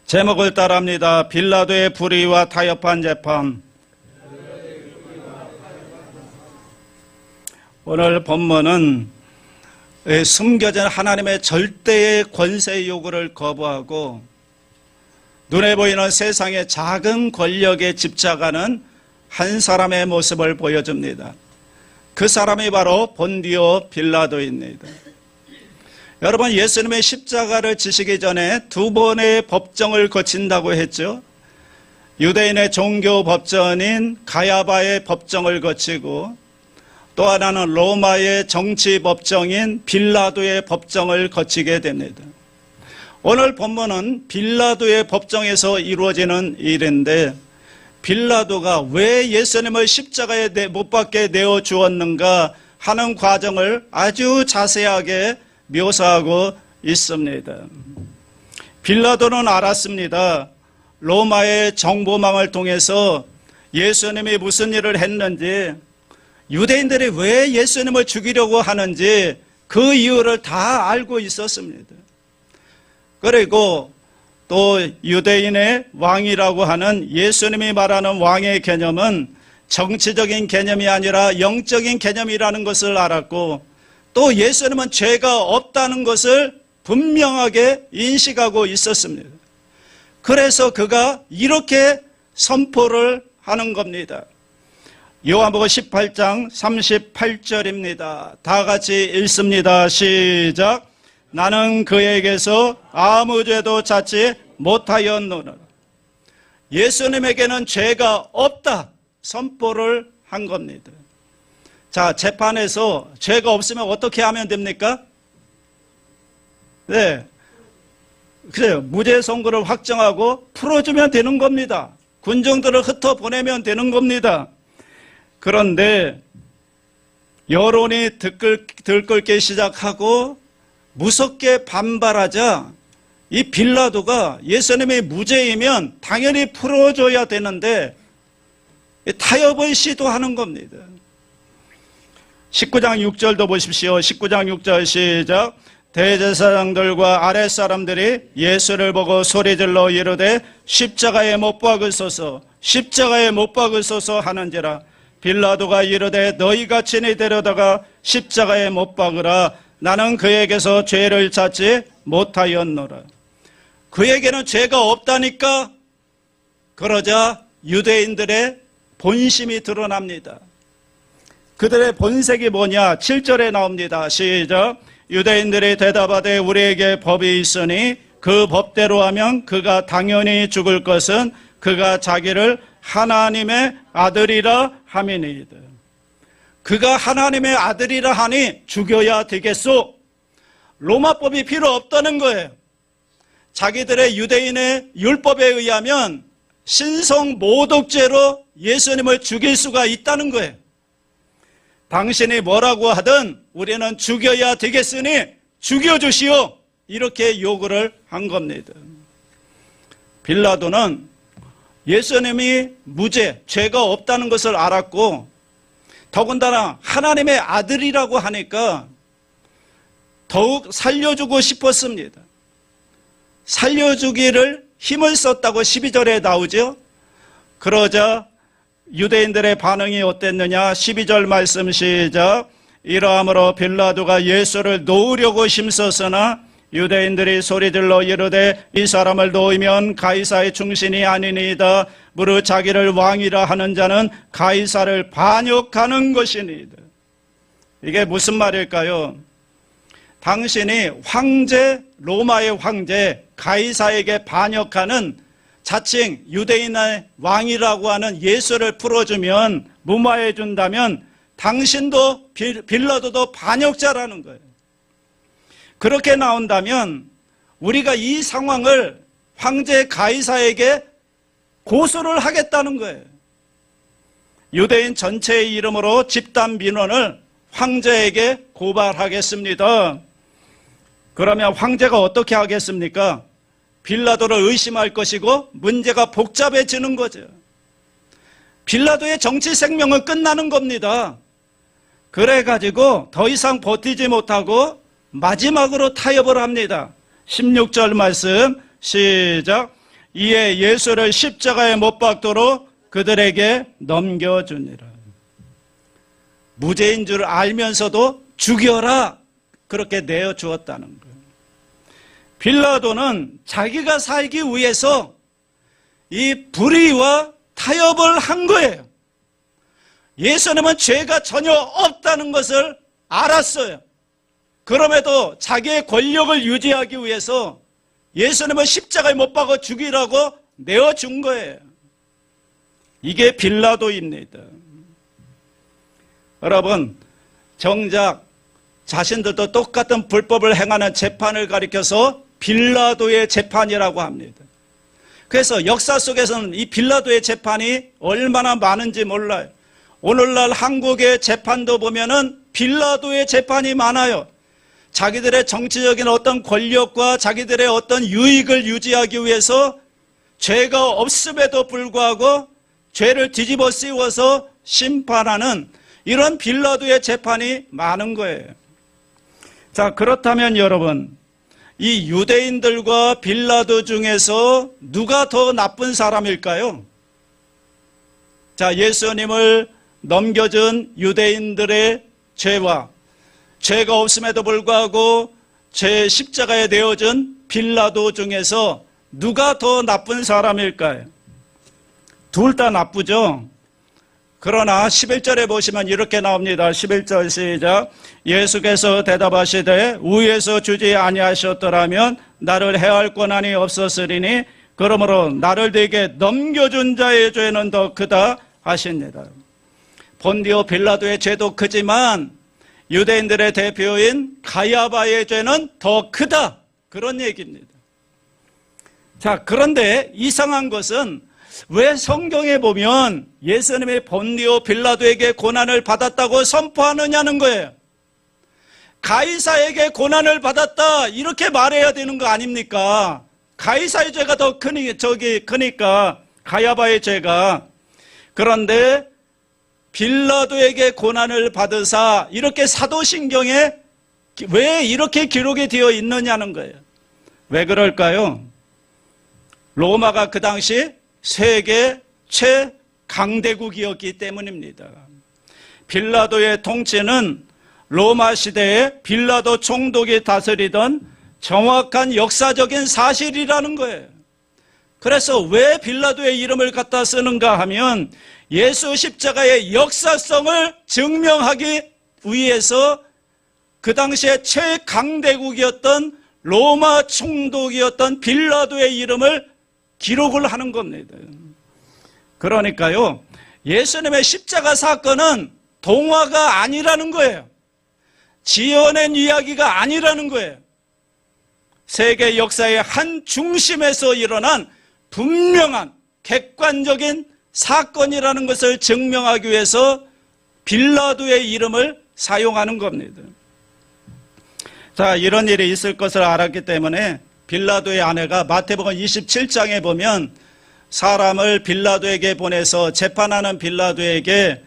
제목을 따라합니다. 빌라도의 불의와 타협한 재판. 오늘 본문은 숨겨진 하나님의 절대의 권세의 요구를 거부하고 눈에 보이는 세상의 작은 권력에 집착하는 한 사람의 모습을 보여줍니다. 그 사람이 바로 본디오 빌라도입니다. 여러분, 예수님의 십자가를 지시기 전에 두 번의 법정을 거친다고 했죠. 유대인의 종교 법정인 가야바의 법정을 거치고 또 하나는 로마의 정치 법정인 빌라도의 법정을 거치게 됩니다. 오늘 본문은 빌라도의 법정에서 이루어지는 일인데, 빌라도가 왜 예수님을 십자가에 못 박게 내어 주었는가 하는 과정을 아주 자세하게 묘사하고 있습니다. 빌라도는 알았습니다. 로마의 정보망을 통해서 예수님이 무슨 일을 했는지, 유대인들이 왜 예수님을 죽이려고 하는지 그 이유를 다 알고 있었습니다. 그리고 또 유대인의 왕이라고 하는 예수님이 말하는 왕의 개념은 정치적인 개념이 아니라 영적인 개념이라는 것을 알았고, 또 예수님은 죄가 없다는 것을 분명하게 인식하고 있었습니다. 그래서 그가 이렇게 선포를 하는 겁니다. 요한복음 18장 38절입니다. 다 같이 읽습니다. 시작. 나는 그에게서 아무 죄도 찾지 못하였노라. 예수님에게는 죄가 없다 선포를 한 겁니다. 자, 재판에서 죄가 없으면 어떻게 하면 됩니까? 네, 그래요. 무죄 선고를 확정하고 풀어주면 되는 겁니다. 군중들을 흩어보내면 되는 겁니다. 그런데 여론이 들끓기 시작하고 무섭게 반발하자 이 빌라도가 예수님이 무죄이면 당연히 풀어줘야 되는데 타협을 시도하는 겁니다. 19장 6절도 보십시오. 19장 6절 시작. 대제사장들과 아랫사람들이 예수를 보고 소리질러 이르되 십자가에 못 박으소서, 십자가에 못 박으소서 하는지라. 빌라도가 이르되 너희가 친히 데려다가 십자가에 못 박으라. 나는 그에게서 죄를 찾지 못하였노라. 그에게는 죄가 없다니까. 그러자 유대인들의 본심이 드러납니다. 그들의 본색이 뭐냐? 7절에 나옵니다. 시작. 유대인들이 대답하되 우리에게 법이 있으니 그 법대로 하면 그가 당연히 죽을 것은 그가 자기를 하나님의 아들이라 함이니이다. 그가 하나님의 아들이라 하니 죽여야 되겠소. 로마법이 필요 없다는 거예요. 자기들의 유대인의 율법에 의하면 신성 모독죄로 예수님을 죽일 수가 있다는 거예요. 당신이 뭐라고 하든 우리는 죽여야 되겠으니 죽여주시오. 이렇게 요구를 한 겁니다. 빌라도는 예수님이 무죄, 죄가 없다는 것을 알았고, 더군다나 하나님의 아들이라고 하니까 더욱 살려주고 싶었습니다. 살려주기를 힘을 썼다고 12절에 나오죠. 그러자 유대인들의 반응이 어땠느냐? 12절 말씀 시작. 이러함으로 빌라도가 예수를 놓으려고 힘썼으나 유대인들이 소리질러 이르되 이 사람을 놓으면 가이사의 충신이 아니니이다. 무릇 자기를 왕이라 하는 자는 가이사를 반역하는 것이니이다. 이게 무슨 말일까요? 당신이 황제, 로마의 황제 가이사에게 반역하는 자칭 유대인의 왕이라고 하는 예수를 풀어주면, 무마해 준다면 당신도 빌라도도 반역자라는 거예요. 그렇게 나온다면 우리가 이 상황을 황제 가이사에게 고소를 하겠다는 거예요. 유대인 전체의 이름으로 집단 민원을 황제에게 고발하겠습니다. 그러면 황제가 어떻게 하겠습니까? 빌라도를 의심할 것이고 문제가 복잡해지는 거죠. 빌라도의 정치 생명은 끝나는 겁니다. 그래가지고 더 이상 버티지 못하고 마지막으로 타협을 합니다. 16절 말씀 시작. 이에 예수를 십자가에 못 박도록 그들에게 넘겨주니라. 무죄인 줄 알면서도 죽여라, 그렇게 내어주었다는 거예요. 빌라도는 자기가 살기 위해서 이 불의와 타협을 한 거예요. 예수님은 죄가 전혀 없다는 것을 알았어요. 그럼에도 자기의 권력을 유지하기 위해서 예수님은 십자가에 못 박아 죽이라고 내어준 거예요. 이게 빌라도입니다. 여러분, 정작 자신들도 똑같은 불법을 행하는 재판을 가리켜서 빌라도의 재판이라고 합니다. 그래서 역사 속에서는 이 빌라도의 재판이 얼마나 많은지 몰라요. 오늘날 한국의 재판도 보면은 빌라도의 재판이 많아요. 자기들의 정치적인 어떤 권력과 자기들의 어떤 유익을 유지하기 위해서 죄가 없음에도 불구하고 죄를 뒤집어 씌워서 심판하는 이런 빌라도의 재판이 많은 거예요. 자, 그렇다면 여러분, 이 유대인들과 빌라도 중에서 누가 더 나쁜 사람일까요? 자, 예수님을 넘겨준 유대인들의 죄와 죄가 없음에도 불구하고 죄 십자가에 내어준 빌라도 중에서 누가 더 나쁜 사람일까요? 둘 다 나쁘죠. 그러나 11절에 보시면 이렇게 나옵니다. 11절 시작. 예수께서 대답하시되 위에서 주지 아니하셨더라면 나를 해할 권한이 없었으리니 그러므로 나를 네게 넘겨준 자의 죄는 더 크다 하십니다. 본디오 빌라도의 죄도 크지만 유대인들의 대표인 가야바의 죄는 더 크다, 그런 얘기입니다. 자, 그런데 이상한 것은 왜 성경에 보면 예수님이 본디오 빌라도에게 고난을 받았다고 선포하느냐는 거예요. 가이사에게 고난을 받았다, 이렇게 말해야 되는 거 아닙니까? 가이사의 죄가 더 크니까 가야바의 죄가. 그런데 빌라도에게 고난을 받으사, 이렇게 사도신경에 왜 이렇게 기록이 되어 있느냐는 거예요. 왜 그럴까요? 로마가 그 당시 세계 최강대국이었기 때문입니다. 빌라도의 통치는 로마 시대에 빌라도 총독이 다스리던 정확한 역사적인 사실이라는 거예요. 그래서 왜 빌라도의 이름을 갖다 쓰는가 하면 예수 십자가의 역사성을 증명하기 위해서 그 당시에 최강대국이었던 로마 총독이었던 빌라도의 이름을 기록을 하는 겁니다. 그러니까요, 예수님의 십자가 사건은 동화가 아니라는 거예요. 지어낸 이야기가 아니라는 거예요. 세계 역사의 한 중심에서 일어난 분명한 객관적인 사건이라는 것을 증명하기 위해서 빌라도의 이름을 사용하는 겁니다. 자, 이런 일이 있을 것을 알았기 때문에 빌라도의 아내가 마태복음 27장에 보면 사람을 빌라도에게 보내서 재판하는 빌라도에게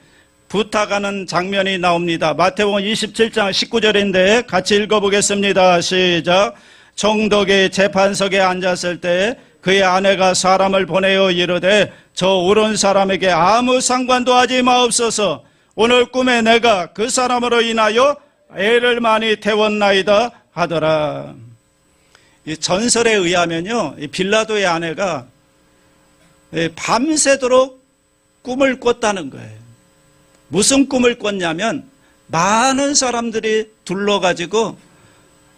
부탁하는 장면이 나옵니다. 마태복음 27장 19절인데 같이 읽어보겠습니다. 시작. 총독이 재판석에 앉았을 때 그의 아내가 사람을 보내어 이르되 저 옳은 사람에게 아무 상관도 하지 마옵소서. 오늘 꿈에 내가 그 사람으로 인하여 애를 많이 태웠나이다 하더라. 이 전설에 의하면요, 이 빌라도의 아내가 밤새도록 꿈을 꿨다는 거예요. 무슨 꿈을 꿨냐면 많은 사람들이 둘러가지고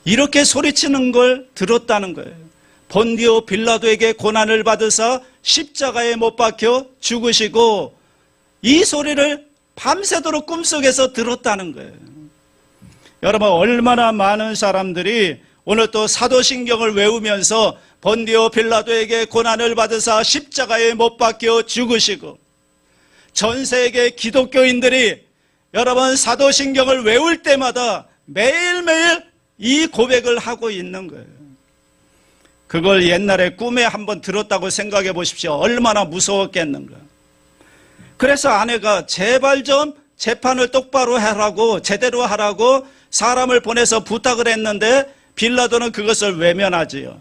이렇게 소리치는 걸 들었다는 거예요. 본디오 빌라도에게 고난을 받으사 십자가에 못 박혀 죽으시고, 이 소리를 밤새도록 꿈속에서 들었다는 거예요. 여러분, 얼마나 많은 사람들이 오늘 또 사도신경을 외우면서 본디오 빌라도에게 고난을 받으사 십자가에 못 박혀 죽으시고, 전 세계 기독교인들이 여러분 사도신경을 외울 때마다 매일매일 이 고백을 하고 있는 거예요. 그걸 옛날에 꿈에 한번 들었다고 생각해 보십시오. 얼마나 무서웠겠는가. 그래서 아내가 제발 좀 재판을 똑바로 하라고, 제대로 하라고 사람을 보내서 부탁을 했는데 빌라도는 그것을 외면하지요.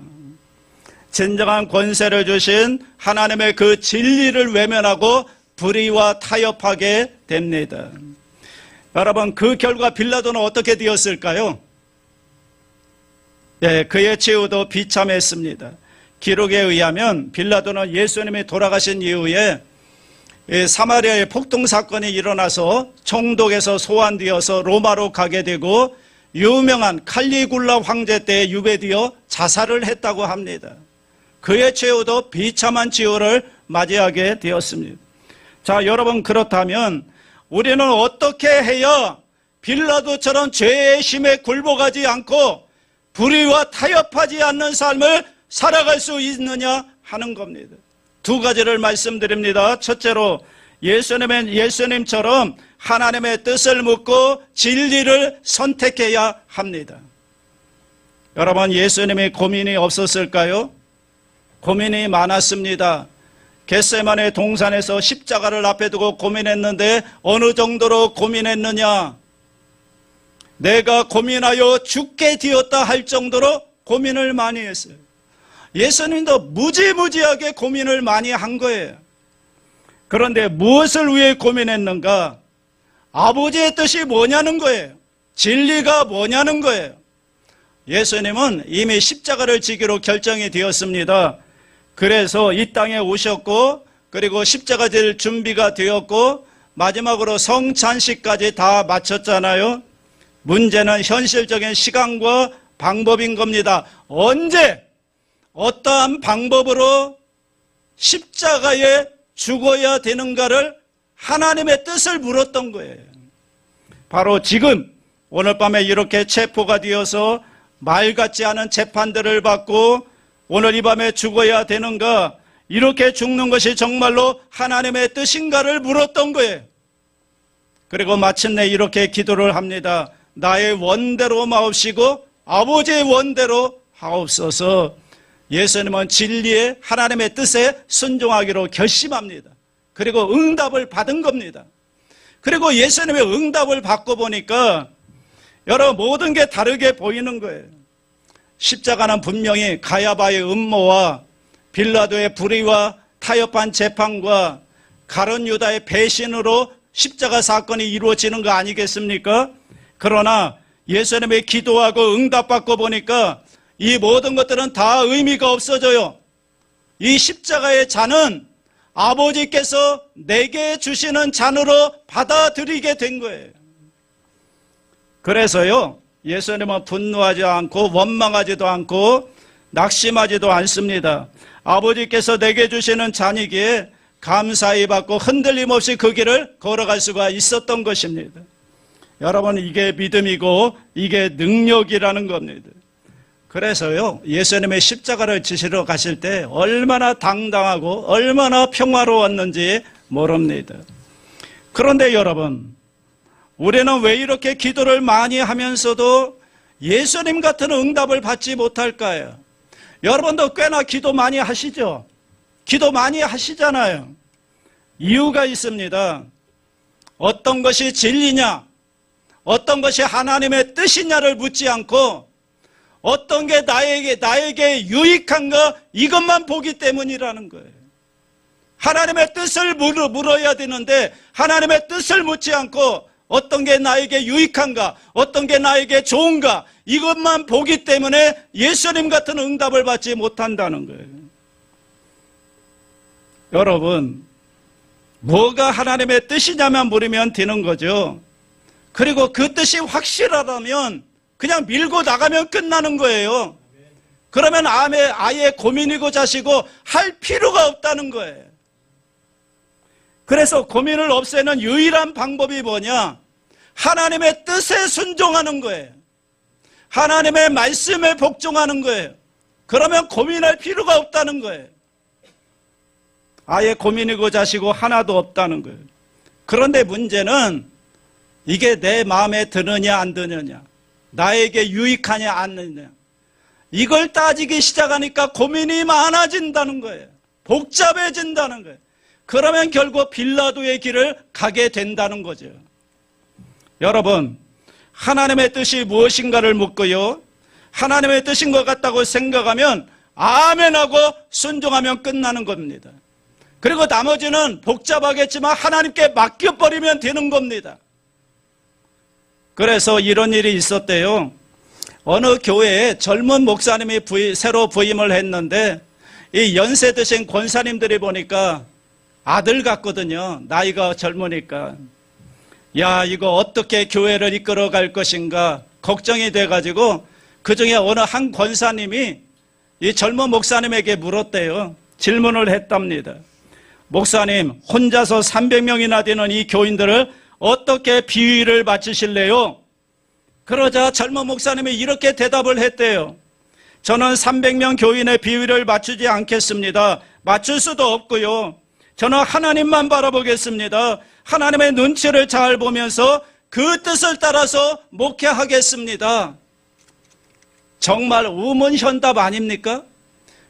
진정한 권세를 주신 하나님의 그 진리를 외면하고 불의와 타협하게 됩니다. 여러분, 그 결과 빌라도는 어떻게 되었을까요? 네, 그의 최후도 비참했습니다. 기록에 의하면 빌라도는 예수님이 돌아가신 이후에 사마리아의 폭동 사건이 일어나서 총독에서 소환되어서 로마로 가게 되고 유명한 칼리굴라 황제 때 유배되어 자살을 했다고 합니다. 그의 최후도 비참한 최후를 맞이하게 되었습니다. 자, 여러분, 그렇다면 우리는 어떻게 해야 빌라도처럼 죄의 심에 굴복하지 않고 불의와 타협하지 않는 삶을 살아갈 수 있느냐 하는 겁니다. 두 가지를 말씀드립니다. 첫째로 예수님처럼 하나님의 뜻을 묻고 진리를 선택해야 합니다. 여러분, 예수님이 고민이 없었을까요? 고민이 많았습니다. 겟세마네 동산에서 십자가를 앞에 두고 고민했는데 어느 정도로 고민했느냐? 내가 고민하여 죽게 되었다 할 정도로 고민을 많이 했어요. 예수님도 무지무지하게 고민을 많이 한 거예요. 그런데 무엇을 위해 고민했는가? 아버지의 뜻이 뭐냐는 거예요. 진리가 뭐냐는 거예요. 예수님은 이미 십자가를 지기로 결정이 되었습니다. 그래서 이 땅에 오셨고, 그리고 십자가 질 준비가 되었고, 마지막으로 성찬식까지 다 마쳤잖아요. 문제는 현실적인 시간과 방법인 겁니다. 언제, 어떠한 방법으로 십자가에 죽어야 되는가를 하나님의 뜻을 물었던 거예요. 바로 지금 오늘 밤에 이렇게 체포가 되어서 말 같지 않은 재판들을 받고 오늘 이 밤에 죽어야 되는가, 이렇게 죽는 것이 정말로 하나님의 뜻인가를 물었던 거예요. 그리고 마침내 이렇게 기도를 합니다. 나의 원대로 마옵시고 아버지의 원대로 하옵소서. 예수님은 진리의 하나님의 뜻에 순종하기로 결심합니다. 그리고 응답을 받은 겁니다. 그리고 예수님의 응답을 받고 보니까 여러분, 모든 게 다르게 보이는 거예요. 십자가는 분명히 가야바의 음모와 빌라도의 불의와 타협한 재판과 가룟 유다의 배신으로 십자가 사건이 이루어지는 거 아니겠습니까? 그러나 예수님의 기도하고 응답받고 보니까 이 모든 것들은 다 의미가 없어져요. 이 십자가의 잔은 아버지께서 내게 주시는 잔으로 받아들이게 된 거예요. 그래서요, 예수님은 분노하지 않고 원망하지도 않고 낙심하지도 않습니다. 아버지께서 내게 주시는 잔이기에 감사히 받고 흔들림 없이 그 길을 걸어갈 수가 있었던 것입니다. 여러분, 이게 믿음이고 이게 능력이라는 겁니다. 그래서요, 예수님의 십자가를 지시러 가실 때 얼마나 당당하고 얼마나 평화로웠는지 모릅니다. 그런데 여러분, 우리는 왜 이렇게 기도를 많이 하면서도 예수님 같은 응답을 받지 못할까요? 여러분도 꽤나 기도 많이 하시죠? 기도 많이 하시잖아요. 이유가 있습니다. 어떤 것이 진리냐, 어떤 것이 하나님의 뜻이냐를 묻지 않고 어떤 게 나에게 유익한가, 이것만 보기 때문이라는 거예요. 하나님의 뜻을 물어야 되는데 하나님의 뜻을 묻지 않고 어떤 게 나에게 유익한가, 어떤 게 나에게 좋은가, 이것만 보기 때문에 예수님 같은 응답을 받지 못한다는 거예요. 여러분, 뭐가 하나님의 뜻이냐만 물으면 되는 거죠. 그리고 그 뜻이 확실하다면 그냥 밀고 나가면 끝나는 거예요. 그러면 아예 고민이고 자시고 할 필요가 없다는 거예요. 그래서 고민을 없애는 유일한 방법이 뭐냐? 하나님의 뜻에 순종하는 거예요. 하나님의 말씀에 복종하는 거예요. 그러면 고민할 필요가 없다는 거예요. 아예 고민이고 자시고 하나도 없다는 거예요. 그런데 문제는 이게 내 마음에 드느냐 안 드느냐, 나에게 유익하냐 안 하느냐, 이걸 따지기 시작하니까 고민이 많아진다는 거예요. 복잡해진다는 거예요. 그러면 결국 빌라도의 길을 가게 된다는 거죠. 여러분, 하나님의 뜻이 무엇인가를 묻고요, 하나님의 뜻인 것 같다고 생각하면 아멘하고 순종하면 끝나는 겁니다. 그리고 나머지는 복잡하겠지만 하나님께 맡겨버리면 되는 겁니다. 그래서 이런 일이 있었대요. 어느 교회에 젊은 목사님이 새로 부임을 했는데 이 연세 드신 권사님들이 보니까 아들 같거든요. 나이가 젊으니까. 야, 이거 어떻게 교회를 이끌어갈 것인가 걱정이 돼가지고 그중에 어느 한 권사님이 이 젊은 목사님에게 물었대요. 질문을 했답니다. 목사님, 혼자서 300명이나 되는 이 교인들을 어떻게 비위를 맞추실래요? 그러자 젊은 목사님이 이렇게 대답을 했대요. 저는 300명 교인의 비위를 맞추지 않겠습니다. 맞출 수도 없고요. 저는 하나님만 바라보겠습니다. 하나님의 눈치를 잘 보면서 그 뜻을 따라서 목회하겠습니다. 정말 우문현답 아닙니까?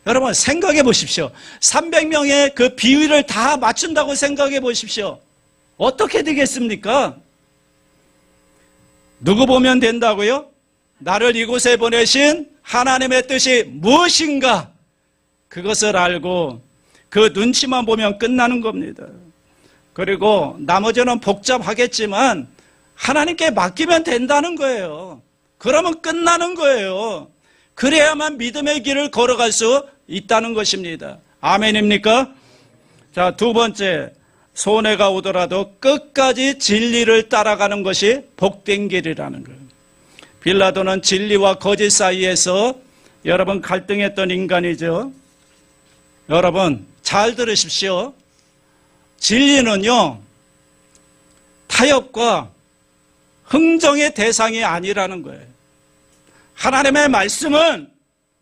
여러분 생각해 보십시오. 300명의 그 비위를 다 맞춘다고 생각해 보십시오. 어떻게 되겠습니까? 누구 보면 된다고요? 나를 이곳에 보내신 하나님의 뜻이 무엇인가? 그것을 알고 그 눈치만 보면 끝나는 겁니다. 그리고 나머지는 복잡하겠지만 하나님께 맡기면 된다는 거예요. 그러면 끝나는 거예요. 그래야만 믿음의 길을 걸어갈 수 있다는 것입니다. 아멘입니까? 자, 두 번째, 손해가 오더라도 끝까지 진리를 따라가는 것이 복된 길이라는 거예요. 빌라도는 진리와 거짓 사이에서 여러분 갈등했던 인간이죠. 여러분 잘 들으십시오. 진리는요, 타협과 흥정의 대상이 아니라는 거예요. 하나님의 말씀은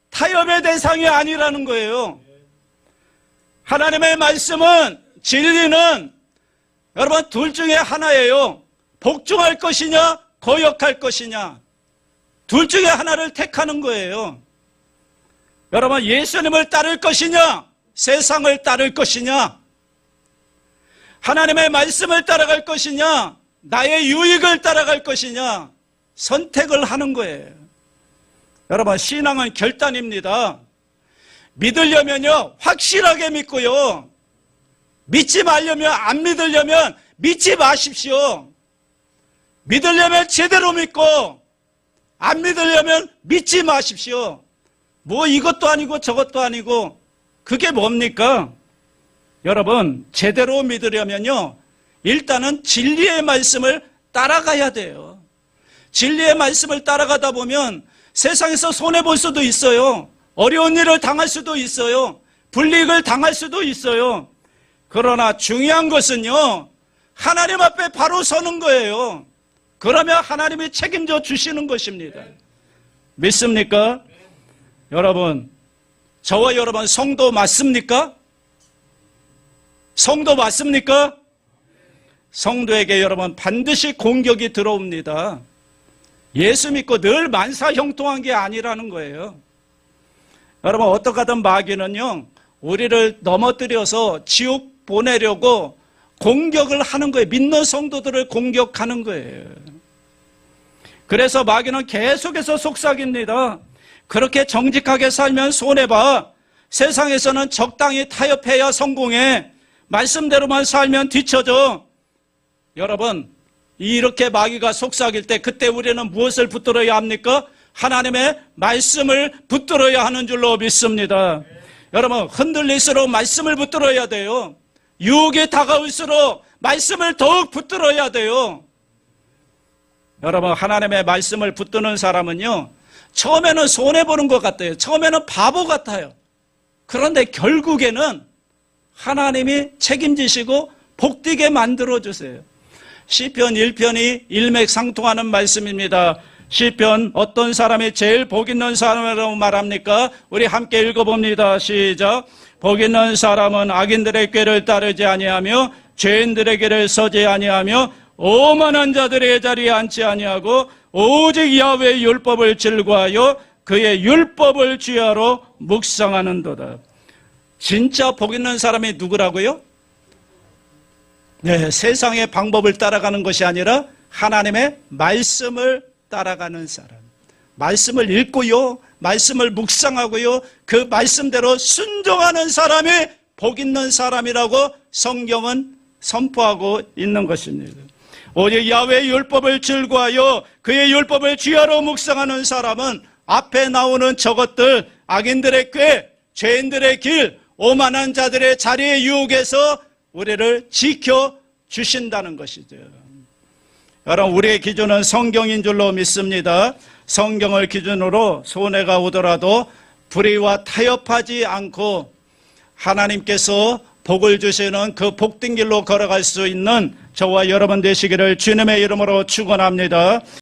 타협의 대상이 아니라는 거예요. 하나님의 말씀은, 진리는 여러분 둘 중에 하나예요. 복종할 것이냐 거역할 것이냐, 둘 중에 하나를 택하는 거예요. 여러분 예수님을 따를 것이냐 세상을 따를 것이냐, 하나님의 말씀을 따라갈 것이냐 나의 유익을 따라갈 것이냐 선택을 하는 거예요. 여러분 신앙은 결단입니다. 믿으려면요 확실하게 믿고요, 믿지 말려면, 안 믿으려면 믿지 마십시오. 믿으려면 제대로 믿고 안 믿으려면 믿지 마십시오. 뭐 이것도 아니고 저것도 아니고 그게 뭡니까? 여러분 제대로 믿으려면요 일단은 진리의 말씀을 따라가야 돼요. 진리의 말씀을 따라가다 보면 세상에서 손해볼 수도 있어요. 어려운 일을 당할 수도 있어요. 불이익을 당할 수도 있어요. 그러나 중요한 것은요 하나님 앞에 바로 서는 거예요. 그러면 하나님이 책임져 주시는 것입니다. 믿습니까? 여러분 저와 여러분 성도 맞습니까? 성도 맞습니까? 성도에게 여러분 반드시 공격이 들어옵니다. 예수 믿고 늘 만사형통한 게 아니라는 거예요. 여러분 어떻게 하든 마귀는요 우리를 넘어뜨려서 지옥 보내려고 공격을 하는 거예요. 믿는 성도들을 공격하는 거예요. 그래서 마귀는 계속해서 속삭입니다. 그렇게 정직하게 살면 손해봐. 세상에서는 적당히 타협해야 성공해. 말씀대로만 살면 뒤처져. 여러분 이렇게 마귀가 속삭일 때 그때 우리는 무엇을 붙들어야 합니까? 하나님의 말씀을 붙들어야 하는 줄로 믿습니다. 여러분 흔들릴수록 말씀을 붙들어야 돼요. 유혹이 다가올수록 말씀을 더욱 붙들어야 돼요. 여러분 하나님의 말씀을 붙드는 사람은요 처음에는 손해보는 것 같아요. 처음에는 바보 같아요. 그런데 결국에는 하나님이 책임지시고 복되게 만들어주세요. 시편 1편이 일맥상통하는 말씀입니다. 시편 어떤 사람이 제일 복 있는 사람이라고 말합니까? 우리 함께 읽어봅니다. 시작. 복 있는 사람은 악인들의 꾀를 따르지 아니하며 죄인들의 길을 서지 아니하며 오만한 자들의 자리에 앉지 아니하고 오직 야훼의 율법을 즐거워하여 그의 율법을 주야로 묵상하는도다. 진짜 복 있는 사람이 누구라고요? 네, 세상의 방법을 따라가는 것이 아니라 하나님의 말씀을 따라가는 사람. 말씀을 읽고요, 말씀을 묵상하고요, 그 말씀대로 순종하는 사람이 복 있는 사람이라고 성경은 선포하고 있는 것입니다. 오직 야훼의 율법을 즐거워하여 그의 율법을 주야로 묵상하는 사람은 앞에 나오는 저것들, 악인들의 꾀, 죄인들의 길, 오만한 자들의 자리의 유혹에서 우리를 지켜주신다는 것이죠. 여러분, 우리의 기준은 성경인 줄로 믿습니다. 성경을 기준으로 손해가 오더라도 불의와 타협하지 않고 하나님께서 복을 주시는 그 복된 길로 걸어갈 수 있는 저와 여러분 되시기를 주님의 이름으로 축원합니다.